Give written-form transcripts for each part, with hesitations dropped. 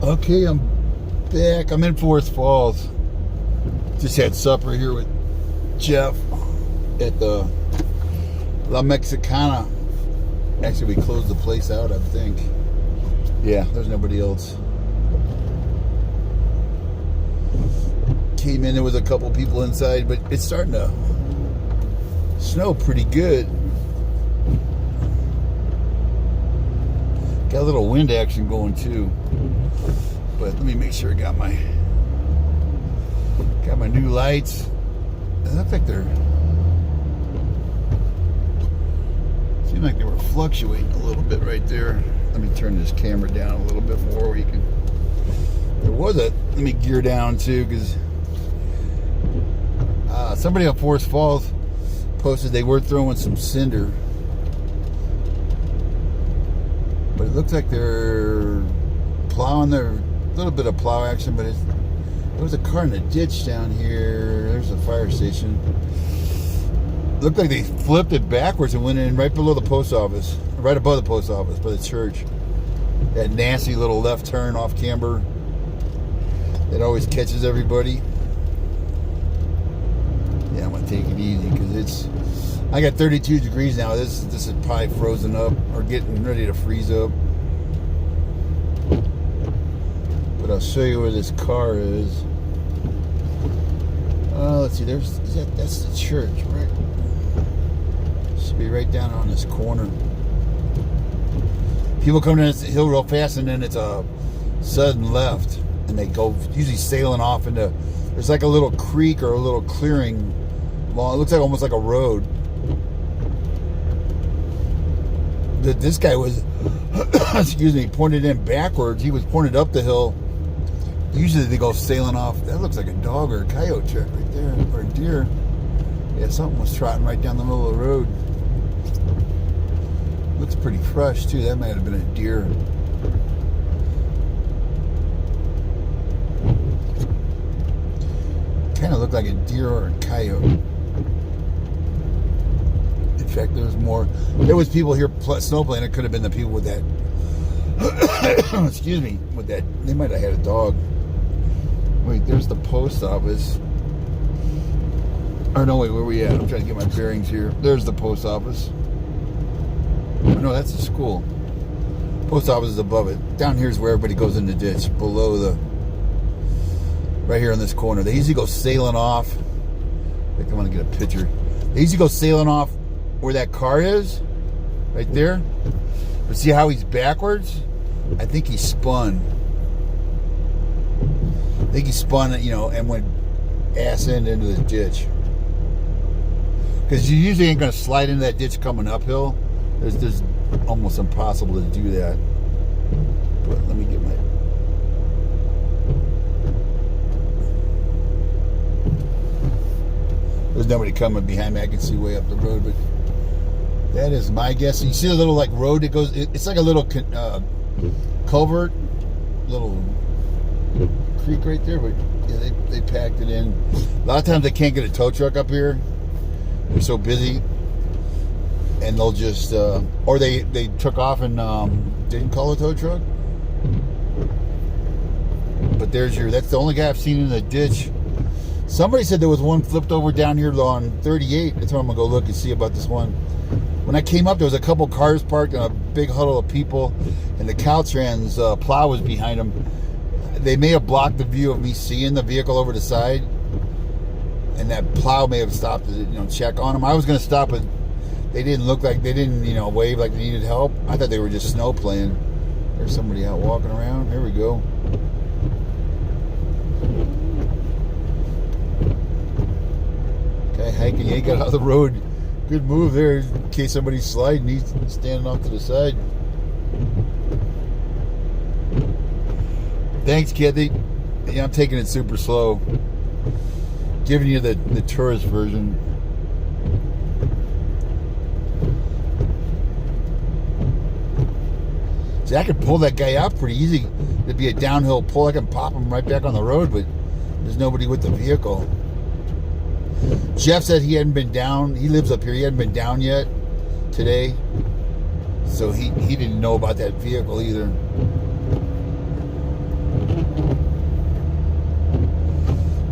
Okay, I'm back. I'm in Forest Falls. Just had supper here with Jeff at the La Mexicana. Actually, we closed the place out, I think. Yeah, there's nobody else. Came in, there was a couple people inside, but it's starting to snow pretty good. Got a little wind action going too. But let me make sure I got my new lights. They look like they're seem like they were fluctuating a little bit right there. Let me turn this camera down a little bit more where you can. There was a. Let me gear down too, because somebody on Forest Falls posted they were throwing some cinder, but it looks like they're plowing their. A little bit of plow action, but there was a car in a ditch down here. There's a fire station. Looked like they flipped it backwards and went in right below the post office, right above the post office, by the church. That nasty little left turn off Camber that always catches everybody. Yeah, I'm gonna take it easy because it's. I got 32 degrees now. This is probably frozen up or getting ready to freeze up. But I'll show you where this car is. Let's see. That's the church, right? Should be right down on this corner. People come down this hill real fast, and then it's a sudden left, and they go usually sailing off into. There's like a little creek or a little clearing. Well, it looks like almost like a road. This guy was, excuse me, pointed in backwards. He was pointed up the hill. Usually they go sailing off. That looks like a dog or a coyote track right there, or a deer. Yeah, something was trotting right down the middle of the road. Looks pretty fresh too. That might have been a deer. Kind of looked like a deer or a coyote. In fact, there was people here snowplaying. It could have been the people with that. Excuse me, with that. They might have had a dog. Wait, there's the post office. Or no, wait, where are we at? I'm trying to get my bearings here. There's the post office. Oh, no, that's the school. Post office is above it. Down here's where everybody goes in the ditch. Below the... Right here on this corner. They usually go sailing off. I think I want to get a picture. They usually go sailing off where that car is. Right there. But see how he's backwards? I think he spun. I think he spun, and went ass end into the ditch. Because you usually ain't going to slide into that ditch coming uphill. It's almost impossible to do that. But let me get my... There's nobody coming behind me. I can see way up the road, but that is my guess. You see the little road that goes. It's like a little culvert, little creek right there. But yeah, they packed it in. A lot of times they can't get a tow truck up here. They're so busy, and they'll just or they took off and didn't call a tow truck. But that's the only guy I've seen in the ditch. Somebody said there was one flipped over down here on 38. That's why I'm going to go look and see about this one. When I came up, there was a couple cars parked and a big huddle of people, and the Caltrans plow was behind them. They may have blocked the view of me seeing the vehicle over the side, and that plow may have stopped to check on them. I was going to stop, but they didn't wave like they needed help. I thought they were just snow playing. There's somebody out walking around. There we go. Guy hiking, he got out of the road. Good move there in case somebody's sliding. He's standing off to the side. Thanks, Kathy. Yeah, I'm taking it super slow. Giving you the tourist version. See, I could pull that guy out pretty easy. It'd be a downhill pull. I can pop him right back on the road, but there's nobody with the vehicle. Jeff said he hadn't been down. He lives up here. He hadn't been down yet today. So he didn't know about that vehicle either.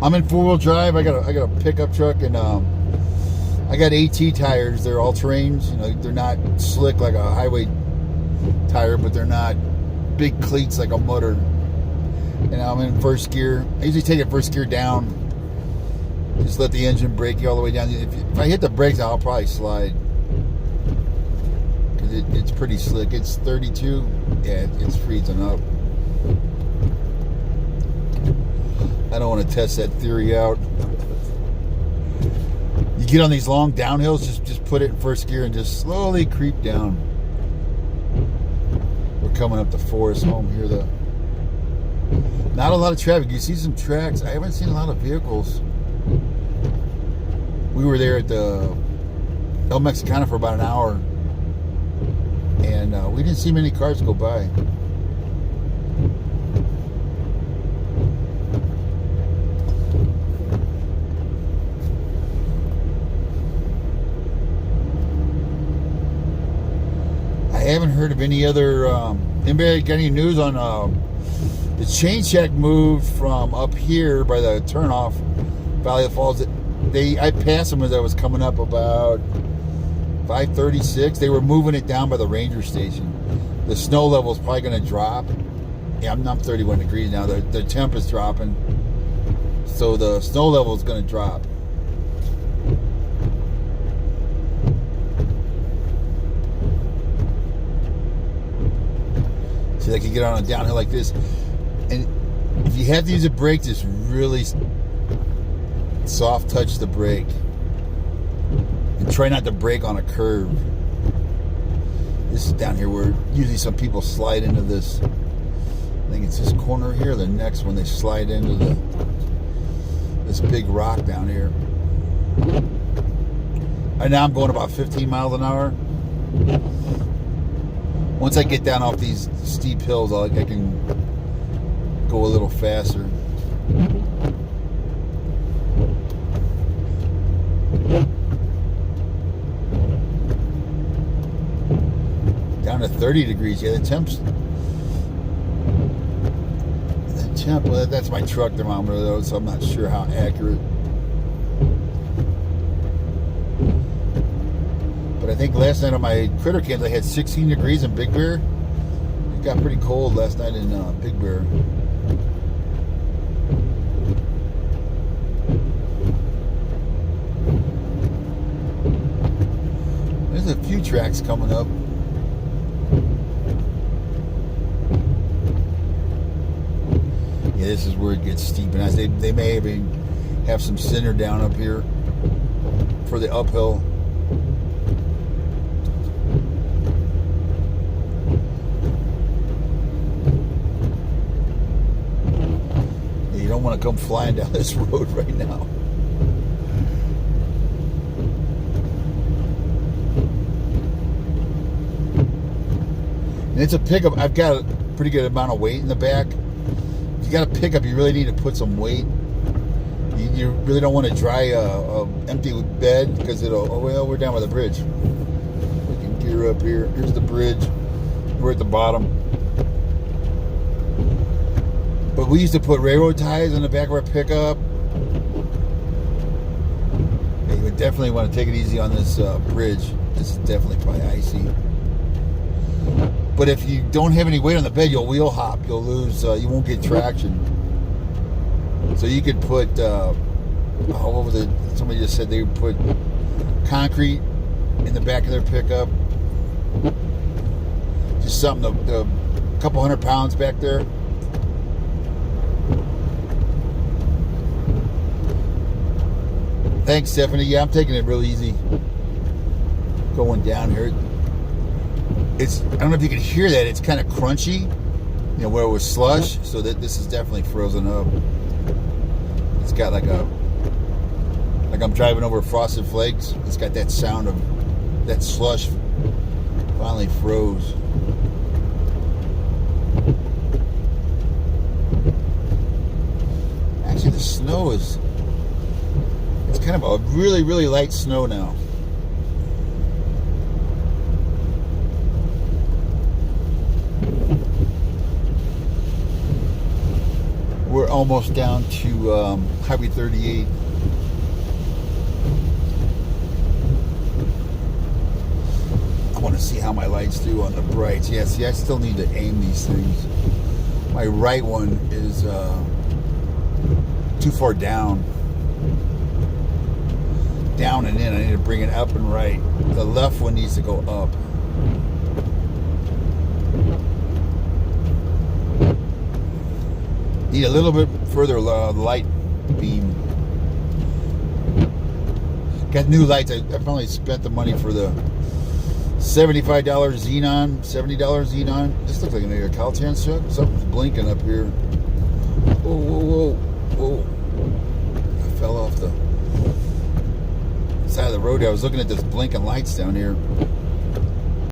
I'm in 4-wheel drive. I got a pickup truck, and I got AT tires. They're all terrains. You know, they're not slick like a highway tire, but they're not big cleats like a mutter. And I'm in first gear. I usually take it first gear down. Just let the engine brake you all the way down. If I hit the brakes, I'll probably slide. Because it's pretty slick. It's 32. Yeah, it's freezing up. I don't want to test that theory out. You get on these long downhills, just put it in first gear and just slowly creep down. We're coming up the Forest Home here, though. Not a lot of traffic. You see some tracks. I haven't seen a lot of vehicles. We were there at the El Mexicana for about an hour, and we didn't see many cars go by. I haven't heard of any other. Anybody got any news on the chain check moved from up here by the turnoff, Valley of the Falls? I passed them as I was coming up about 5:36. They were moving it down by the ranger station. The snow level is probably going to drop. Yeah, I'm 31 degrees now. The temp is dropping, so the snow level is going to drop. So they can get on a downhill like this. And if you have to use a brake, just really soft touch the brake. And try not to brake on a curve. This is down here where usually some people slide into this. I think it's this corner here, the next one they slide into this big rock down here. Right now I'm going about 15 miles an hour. Once I get down off these steep hills, I can go a little faster. Down to 30 degrees. Yeah, the temp, well, that's my truck thermometer though, so I'm not sure how accurate. But I think last night on my critter cams I had 16 degrees in Big Bear. It got pretty cold last night in Big Bear. There's a few tracks coming up. Yeah, this is where it gets steep, and they may even have some cinder down up here for the uphill. You don't want to come flying down this road right now. And it's a pickup. I've got a pretty good amount of weight in the back. If you got a pickup, you really need to put some weight. You really don't want to dry a empty bed because it'll. Oh well, we're down by the bridge. We can gear up here. Here's the bridge. We're at the bottom. But we used to put railroad ties on the back of our pickup. You would definitely want to take it easy on this bridge. This is definitely probably icy. But if you don't have any weight on the bed, you'll wheel hop. You'll lose. You won't get traction. So you could put. Somebody just said they would put concrete in the back of their pickup. Just something. A couple 100 pounds back there. Thanks, Stephanie. Yeah, I'm taking it real easy. Going down here. I don't know if you can hear that. It's kind of crunchy. You know, where it was slush. So that this is definitely frozen up. It's got like I'm driving over Frosted Flakes. It's got that sound of that slush finally froze. Actually, the snow is. It's kind of a really, really light snow now. We're almost down to Highway 38. I want to see how my lights do on the brights. Yeah, see, I still need to aim these things. My right one is too far down. Down and in. I need to bring it up and right. The left one needs to go up. Need a little bit further light beam. Got new lights. I finally spent the money for the $75 xenon, $70 xenon. This looks like a Caltrans truck. Something's blinking up here. Whoa, whoa, whoa, whoa. I fell off the side of the road. I was looking at this blinking lights down here.